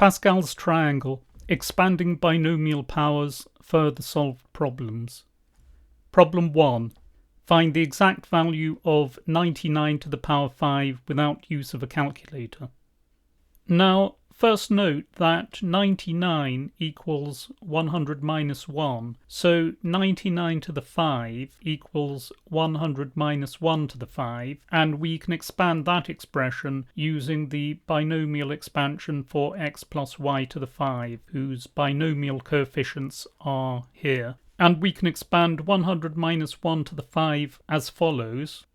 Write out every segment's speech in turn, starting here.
Pascal's triangle, expanding binomial powers, further solved problems. Problem 1. Find the exact value of 99 to the power 5 without use of a calculator. Now, first note that 99 equals 100 minus 1, so 99 to the 5 equals 100 minus 1 to the 5, and we can expand that expression using the binomial expansion for x plus y to the 5, whose binomial coefficients are here. And we can expand 100 minus 1 to the 5 as follows.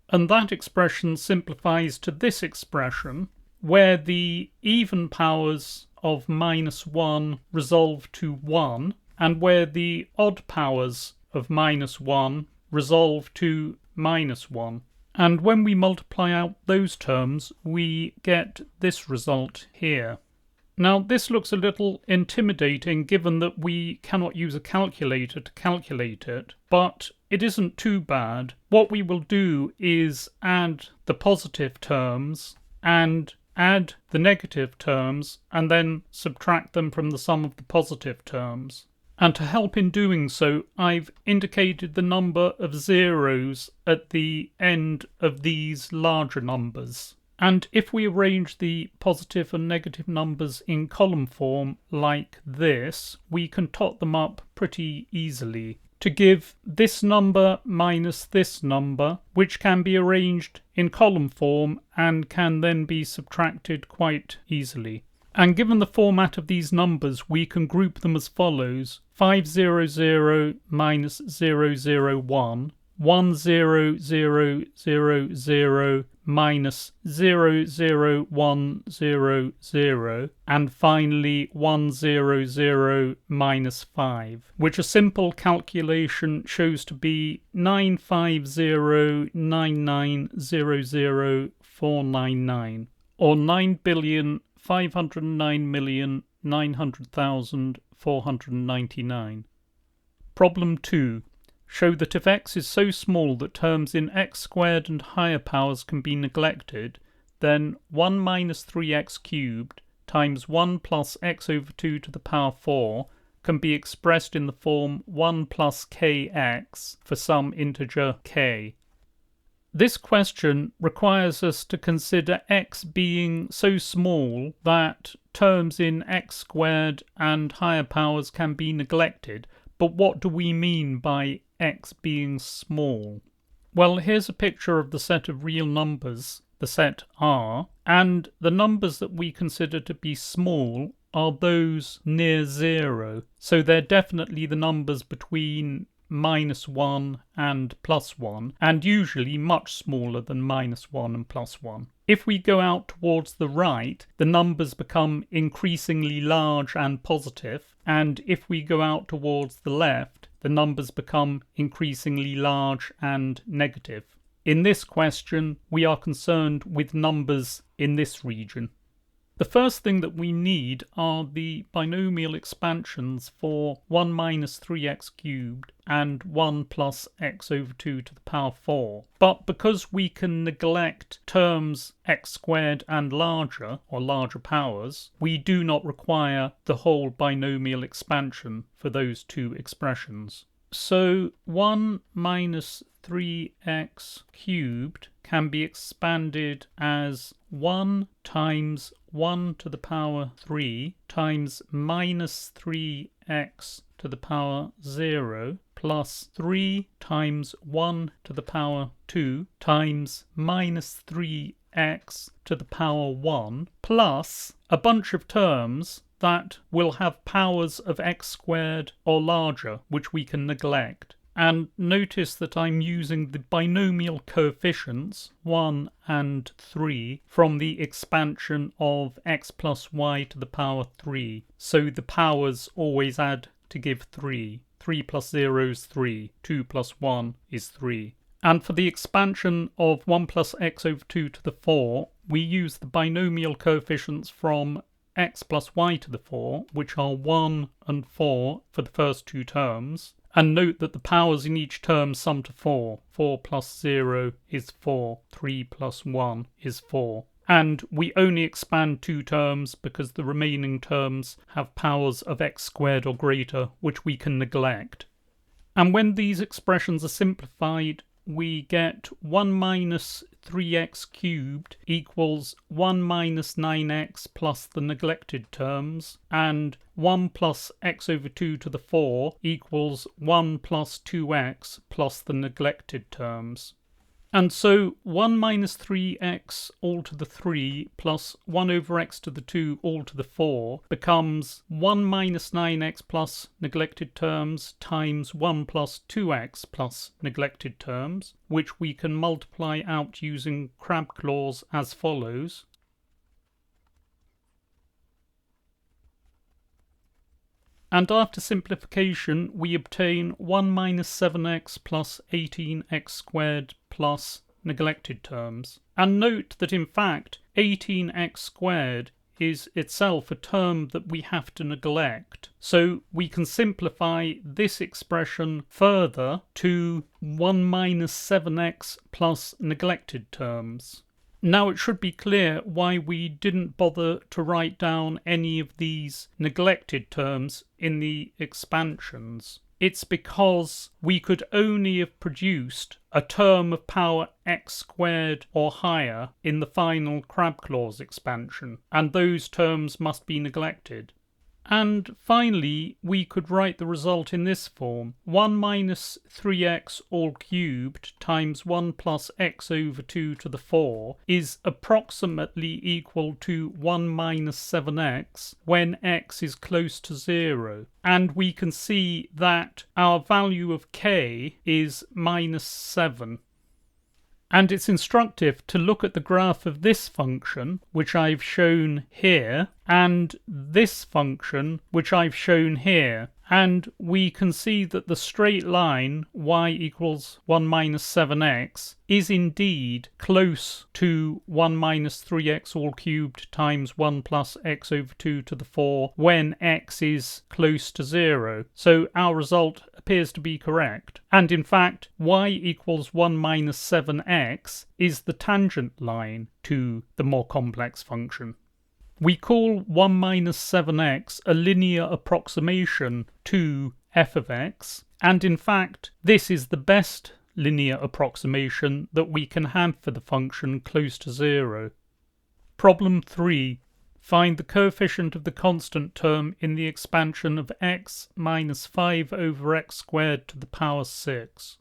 And that expression simplifies to this expression, where the even powers of minus 1 resolve to 1, and where the odd powers of minus 1 resolve to minus 1. And when we multiply out those terms, we get this result here. Now, this looks a little intimidating given that we cannot use a calculator to calculate it, but it isn't too bad. What we will do is add the positive terms and add the negative terms and then subtract them from the sum of the positive terms. And to help in doing so, I've indicated the number of zeros at the end of these larger numbers. And if we arrange the positive and negative numbers in column form like this, we can tot them up pretty easily to give this number minus this number, which can be arranged in column form and can then be subtracted quite easily. And given the format of these numbers, we can group them as follows: 500 minus 001, 10000 minus 00100, and finally 100 minus 5, which a simple calculation shows to be 9509900,499, or 9,509,900,499. Problem 2. Show that if x is so small that terms in x squared and higher powers can be neglected, then 1 minus 3x cubed times 1 plus x over 2 to the power 4 can be expressed in the form 1 plus kx for some integer k. This question requires us to consider x being so small that terms in x squared and higher powers can be neglected. But what do we mean by x being small? Well, here's a picture of the set of real numbers, the set R, and the numbers that we consider to be small are those near 0. So they're definitely the numbers between minus 1 and plus 1, and usually much smaller than minus 1 and plus 1. If we go out towards the right, the numbers become increasingly large and positive, and if we go out towards the left, the numbers become increasingly large and negative. In this question, we are concerned with numbers in this region. The first thing that we need are the binomial expansions for 1 minus 3x cubed and 1 plus x over 2 to the power 4. But because we can neglect terms x squared and larger, or larger powers, we do not require the whole binomial expansion for those two expressions. So 1 minus 3x cubed can be expanded as 1 times 1 to the power 3 times minus 3x to the power 0 plus 3 times 1 to the power 2 times minus 3x to the power 1 plus a bunch of terms that will have powers of x squared or larger, which we can neglect. And notice that I'm using the binomial coefficients 1 and 3 from the expansion of x plus y to the power 3. So the powers always add to give 3. 3 plus 0 is 3. 2 plus 1 is 3. And for the expansion of 1 plus x over 2 to the 4, we use the binomial coefficients from x plus y to the 4, which are 1 and 4 for the first two terms, And note that the powers in each term sum to 4. 4 plus 0 is 4. 3 plus 1 is 4. And we only expand 2 terms because the remaining terms have powers of x squared or greater, which we can neglect. And when these expressions are simplified, we get 1 minus 3x cubed equals 1 minus 9x plus the neglected terms, and 1 plus x over 2 to the 4 equals 1 plus 2x plus the neglected terms. And so 1 minus 3x all to the 3 plus 1 over x to the 2 all to the 4 becomes 1 minus 9x plus neglected terms times 1 plus 2x plus neglected terms, which we can multiply out using crab clause as follows. And after simplification, we obtain 1 minus 7x plus 18x squared plus neglected terms. And note that in fact, 18x squared is itself a term that we have to neglect. So we can simplify this expression further to 1 minus 7x plus neglected terms. Now it should be clear why we didn't bother to write down any of these neglected terms in the expansions. It's because we could only have produced a term of power x squared or higher in the final crab clause expansion, and those terms must be neglected. And finally, we could write the result in this form. 1 minus 3x all cubed times 1 plus x over 2 to the 4 is approximately equal to 1 minus 7x when x is close to 0. And we can see that our value of k is minus 7. And it's instructive to look at the graph of this function, which I've shown here, and this function, which I've shown here. And we can see that the straight line, y equals 1 minus 7x, is indeed close to 1 minus 3x all cubed times 1 plus x over 2 to the 4 when x is close to 0. So our result appears to be correct. And in fact, y equals 1 minus 7x is the tangent line to the more complex function. We call 1 minus 7x a linear approximation to f of x, and in fact this is the best linear approximation that we can have for the function close to 0. Problem 3. Find the coefficient of the constant term in the expansion of x minus 5 over x squared to the power 6.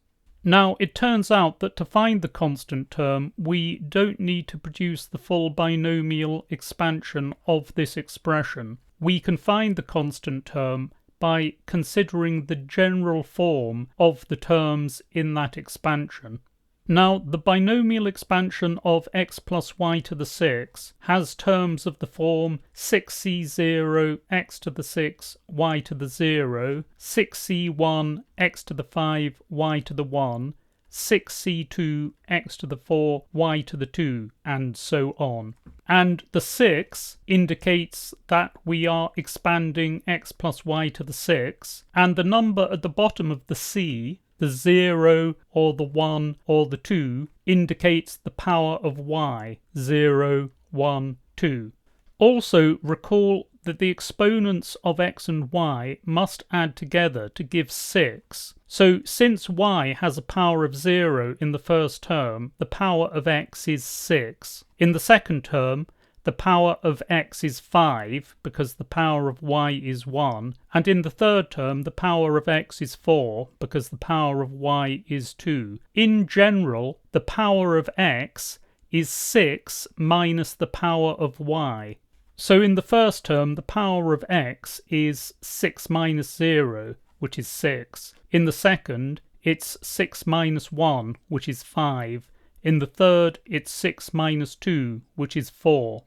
Now, it turns out that to find the constant term, we don't need to produce the full binomial expansion of this expression. We can find the constant term by considering the general form of the terms in that expansion. Now, the binomial expansion of x plus y to the 6 has terms of the form 6c0 x to the 6 y to the 0, 6c1 x to the 5 y to the 1, 6c2 x to the 4 y to the 2, and so on. And the 6 indicates that we are expanding x plus y to the 6, and the number at the bottom of the c, the 0 or the 1 or the 2, indicates the power of y, 0, 1, 2. Also recall that the exponents of x and y must add together to give 6. So since y has a power of 0 in the first term, the power of x is 6. In the second term, the power of x is 5 because the power of y is 1, and in the third term the power of x is 4 because the power of y is 2. In general, the power of x is 6 minus the power of y. So in the first term the power of x is 6 minus 0, which is 6. In the second, it's 6 minus 1, which is 5. In the third, it's 6 minus 2, which is 4.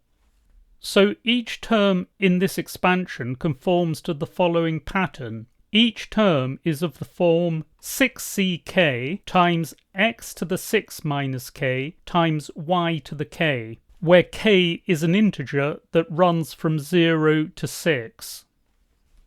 So each term in this expansion conforms to the following pattern. Each term is of the form 6ck times x to the 6 minus k times y to the k, where k is an integer that runs from 0 to 6.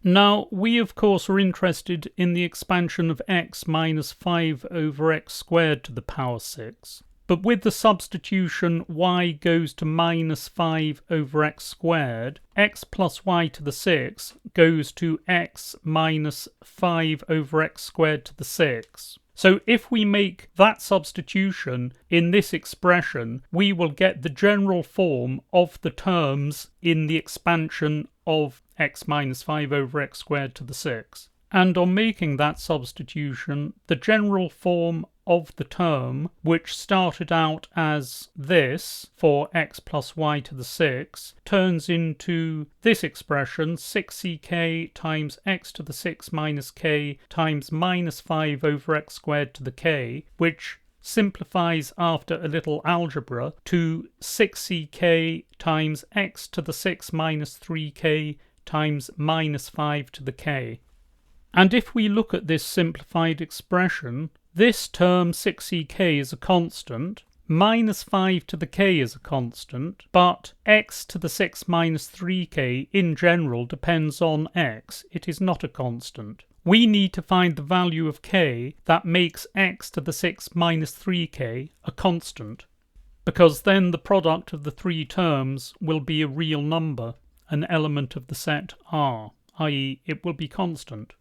Now, we of course are interested in the expansion of x minus 5 over x squared to the power 6. But with the substitution y goes to minus 5 over x squared, x plus y to the 6 goes to x minus 5 over x squared to the 6. So if we make that substitution in this expression, we will get the general form of the terms in the expansion of x minus 5 over x squared to the 6. And on making that substitution, the general form of the term, which started out as this for x plus y to the 6, turns into this expression 6ck times x to the 6 minus k times minus 5 over x squared to the k, which simplifies after a little algebra to 6ck times x to the 6 minus 3k times minus 5 to the k. And if we look at this simplified expression, this term 6ck is a constant, minus 5 to the k is a constant, but x to the 6 minus 3k in general depends on x. It is not a constant. We need to find the value of k that makes x to the 6 minus 3k a constant, because then the product of the three terms will be a real number, an element of the set R, i.e. it will be constant.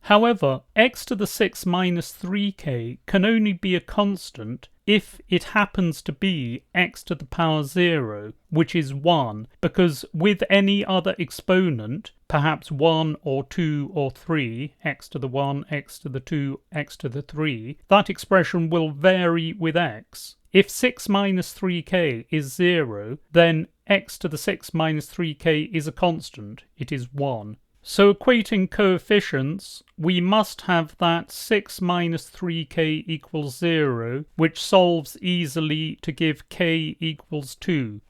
However, x to the 6 minus 3k can only be a constant if it happens to be x to the power 0, which is 1, because with any other exponent, perhaps 1 or 2 or 3, x to the 1, x to the 2, x to the 3, that expression will vary with x. If 6 minus 3k is 0, then x to the 6 minus 3k is a constant, it is 1. So equating coefficients, we must have that 6 minus 3k equals 0, which solves easily to give k equals 2.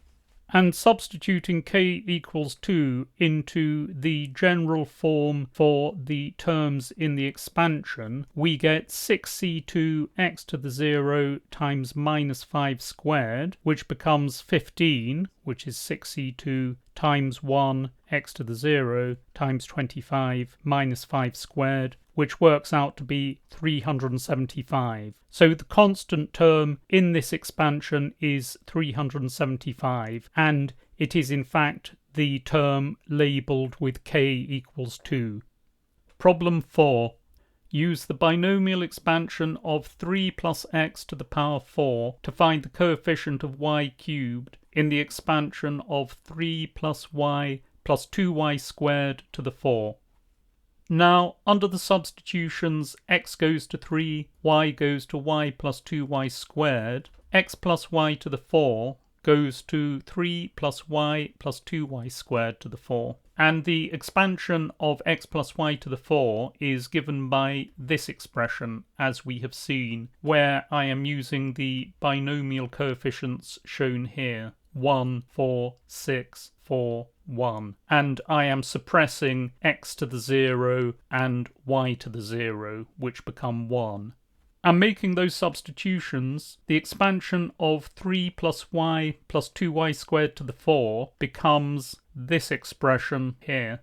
And substituting k equals 2 into the general form for the terms in the expansion, we get 6c2 x to the 0 times minus 5 squared, which becomes 15, which is 6c2 times 1 x to the 0 times 25 minus 5 squared, which works out to be 375. So the constant term in this expansion is 375, and it is in fact the term labelled with k equals 2. Problem 4. Use the binomial expansion of 3 plus x to the power 4 to find the coefficient of y cubed in the expansion of 3 plus y plus 2y squared to the 4. Now, under the substitutions x goes to 3, y goes to y plus 2y squared, x plus y to the 4 goes to 3 plus y plus 2y squared to the 4. And the expansion of x plus y to the 4 is given by this expression, as we have seen, where I am using the binomial coefficients shown here, 1, 4, 6, 4, 1. And I am suppressing x to the 0 and y to the 0, which become 1. And making those substitutions, the expansion of 3 plus y plus 2y squared to the 4 becomes this expression here.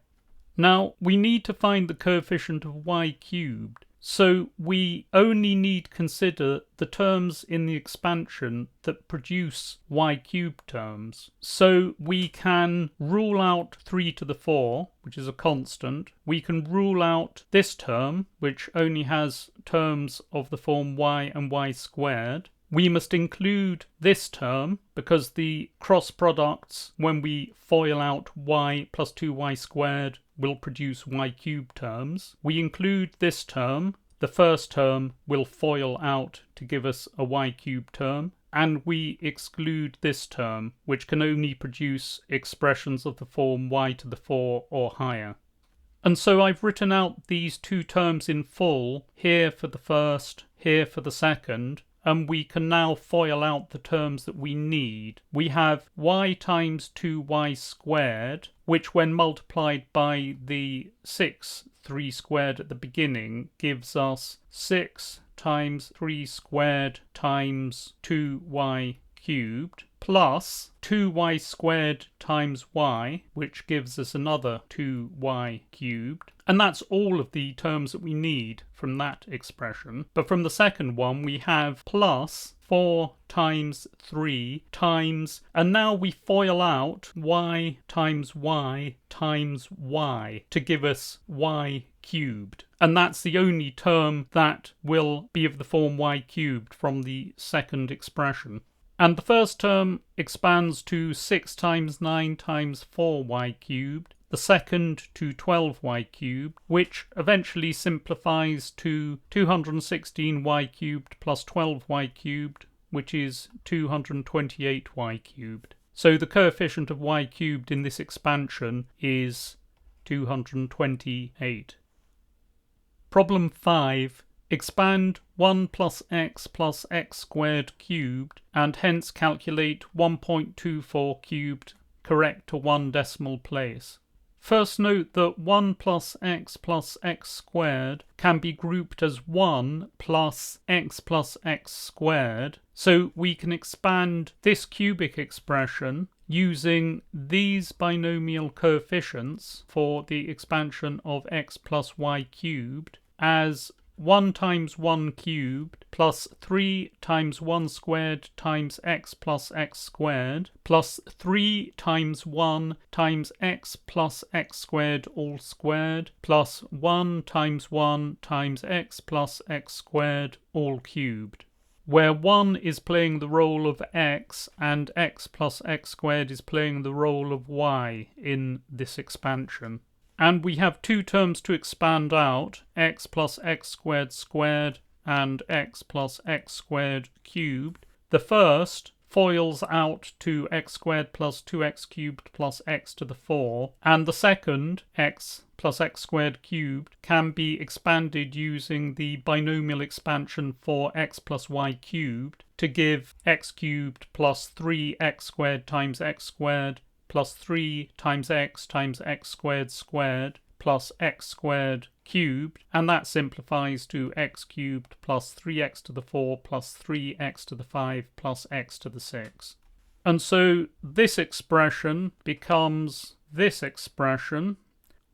Now, we need to find the coefficient of y cubed, so we only need consider the terms in the expansion that produce y cubed terms. So we can rule out 3 to the 4, which is a constant. We can rule out this term, which only has terms of the form y and y squared. We must include this term, because the cross products, when we FOIL out y plus 2y squared, will produce y cubed terms. We include this term. The first term will FOIL out to give us a y cubed term. And we exclude this term, which can only produce expressions of the form y to the 4 or higher. And so I've written out these two terms in full, here for the first, here for the second, and we can now FOIL out the terms that we need. We have y times 2y squared, which when multiplied by the 3 squared at the beginning, gives us 6 times 3 squared times 2y cubed, plus 2y squared times y, which gives us another 2y cubed. And that's all of the terms that we need from that expression. But from the second one, we have plus 4 times 3 times, and now we FOIL out y times y times y to give us y cubed. And that's the only term that will be of the form y cubed from the second expression. And the first term expands to 6 times 9 times 4y cubed, the second to 12y cubed, which eventually simplifies to 216y cubed plus 12y cubed, which is 228y cubed. So the coefficient of y cubed in this expansion is 228. Problem 5. Expand 1 plus x squared cubed and hence calculate 1.24 cubed correct to one decimal place. First note that 1 plus x squared can be grouped as 1 plus x squared, so we can expand this cubic expression using these binomial coefficients for the expansion of x plus y cubed as 1 times 1 cubed plus 3 times 1 squared times x plus x squared plus 3 times 1 times x plus x squared all squared plus 1 times x plus x squared all cubed, where 1 is playing the role of x and x plus x squared is playing the role of y in this expansion. And we have two terms to expand out, x plus x squared squared and x plus x squared cubed. The first FOILs out to x squared plus 2x cubed plus x to the 4, and the second, x plus x squared cubed, can be expanded using the binomial expansion for x plus y cubed to give x cubed plus 3x squared times x squared plus 3 times x squared squared plus x squared cubed, and that simplifies to x cubed plus 3x to the 4 plus 3x to the 5 plus x to the 6. And so this expression becomes this expression,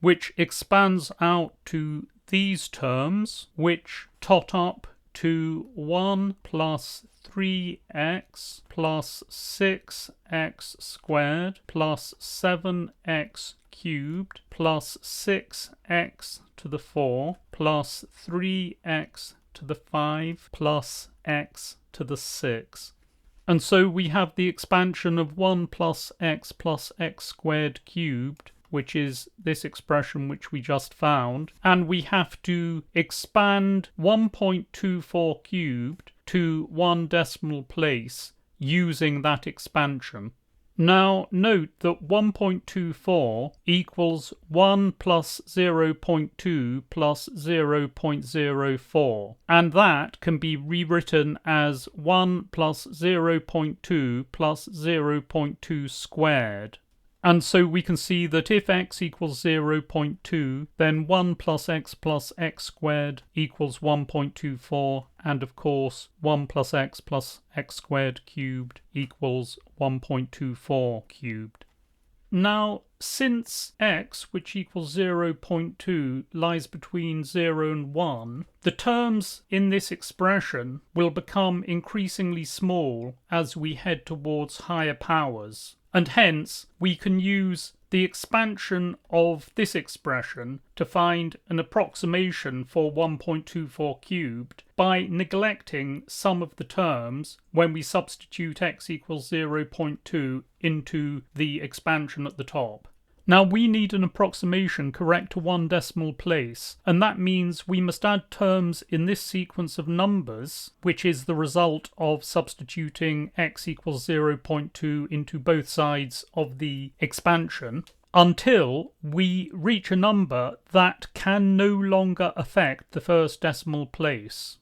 which expands out to these terms, which tot up to 1 plus 3x plus 6x squared plus 7x cubed plus 6x to the 4 plus 3x to the 5 plus x to the 6. And so we have the expansion of 1 plus x squared cubed, which is this expression which we just found, and we have to expand 1.24 cubed to one decimal place using that expansion. Now note that 1.24 equals 1 plus 0.2 plus 0.04, and that can be rewritten as 1 plus 0.2 plus 0.2 squared. And so we can see that if x equals 0.2, then 1 plus x squared equals 1.24, and of course 1 plus x squared cubed equals 1.24 cubed. Now, since x, which equals 0.2, lies between 0 and 1, the terms in this expression will become increasingly small as we head towards higher powers. And hence, we can use the expansion of this expression to find an approximation for 1.24 cubed by neglecting some of the terms when we substitute x equals 0.2 into the expansion at the top. Now we need an approximation correct to one decimal place, and that means we must add terms in this sequence of numbers, which is the result of substituting x equals 0.2 into both sides of the expansion, until we reach a number that can no longer affect the first decimal place.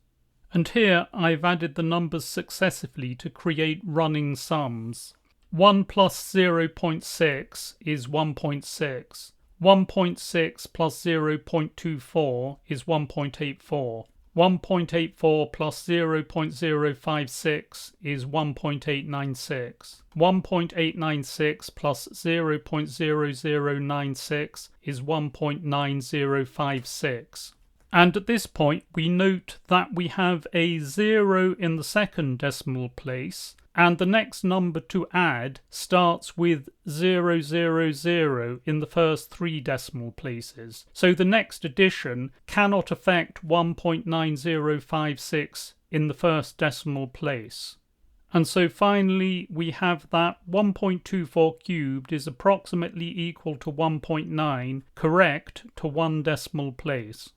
And here I've added the numbers successively to create running sums. 1 plus 0.6 is 1.6. 1.6 plus 0.24 is 1.84. 1.84 plus 0.056 is 1.896. 1.896 plus 0.0096 is 1.9056. And at this point we note that we have a 0 in the second decimal place, and the next number to add starts with 000 in the first 3 decimal places. So the next addition cannot affect 1.9056 in the first decimal place. And so finally we have that 1.24 cubed is approximately equal to 1.9, correct to 1 decimal place.